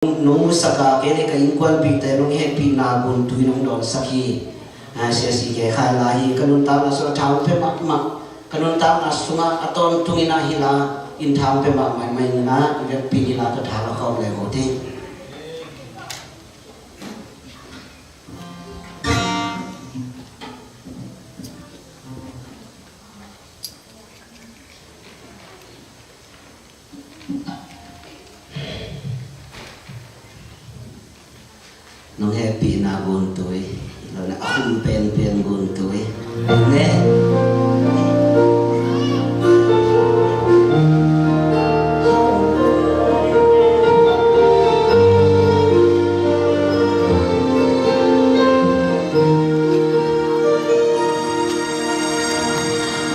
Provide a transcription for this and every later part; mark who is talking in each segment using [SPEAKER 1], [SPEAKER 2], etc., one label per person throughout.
[SPEAKER 1] nung saka kene ka inkwal pi te nung happy na gun tu nung don saki sia si ke khalai kanun ta na so thau pe mak mak kanun ta na sunga aton tungina hila in thau pe mak mai mai na ide pi hila ta thala khom le ho te nung happy na gun tuwi lo na akong pen gun tuwi ne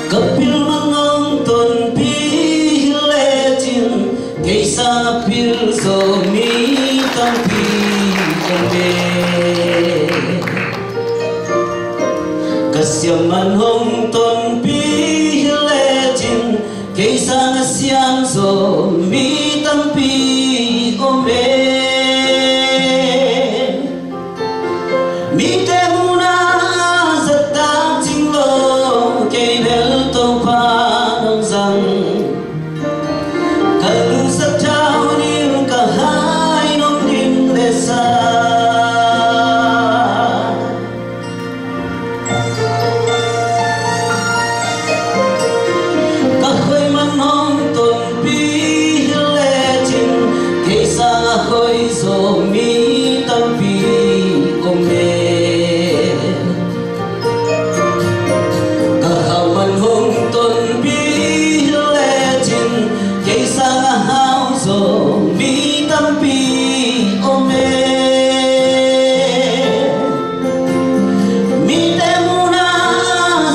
[SPEAKER 1] kapil mangong ton pi legend kaisa pil so mi tampi Kasyaman hong ton pi legend kaisa ngasyang so mi tampi ome mi te muna sa ta ching lo kay nel to pa nong sang kalu sa tao ni ka hai nong din le sa khơi gió mi tâm vi ôm mê cả hào mình hùng tuần bi lệ trình cây sang hào gió mi tâm vi ôm mê mi tem na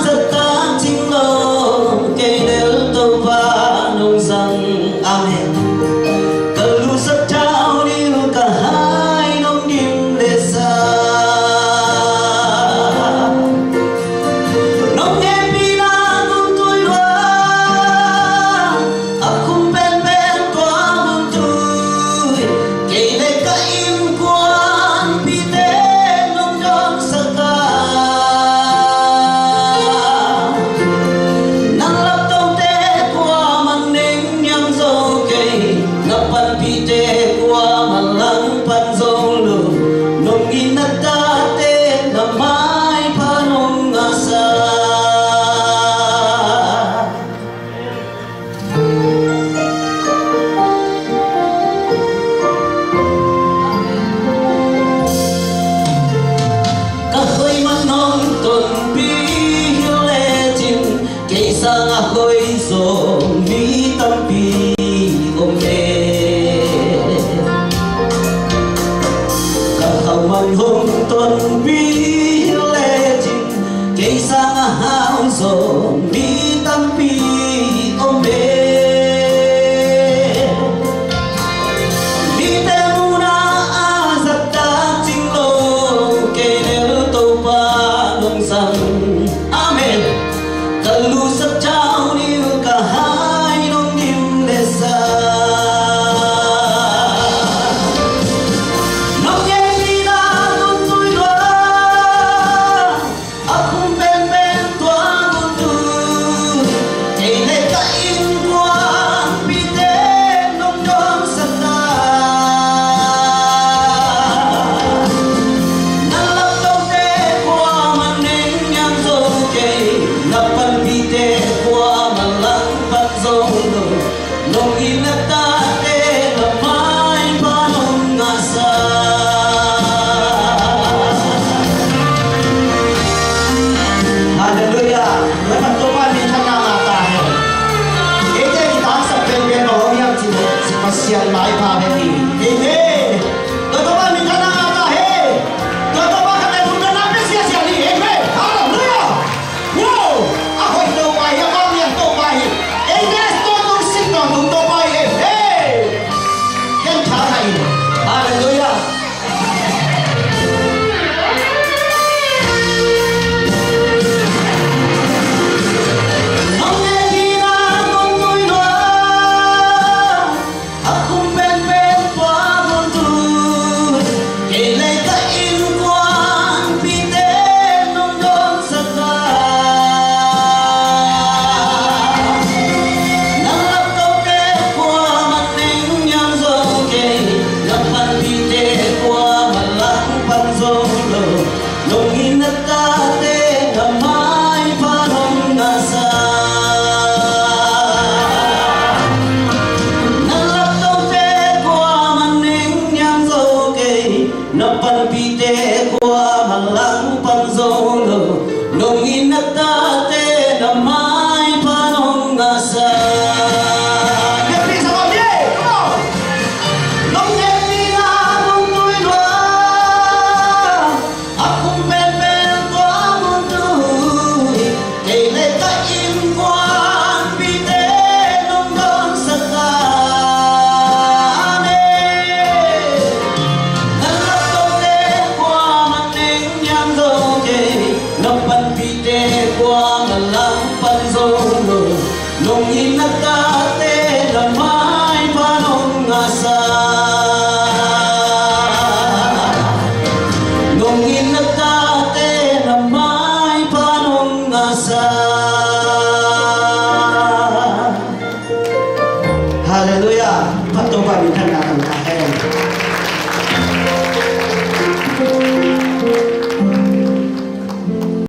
[SPEAKER 1] giật ta chính lo cây đeo tàu và nông rằng amen kalu sa tao ni ka hai inagkate na may panong-asa. Nung inagkate na may panong-asa. Hallelujah! Patuparin na natin kahit.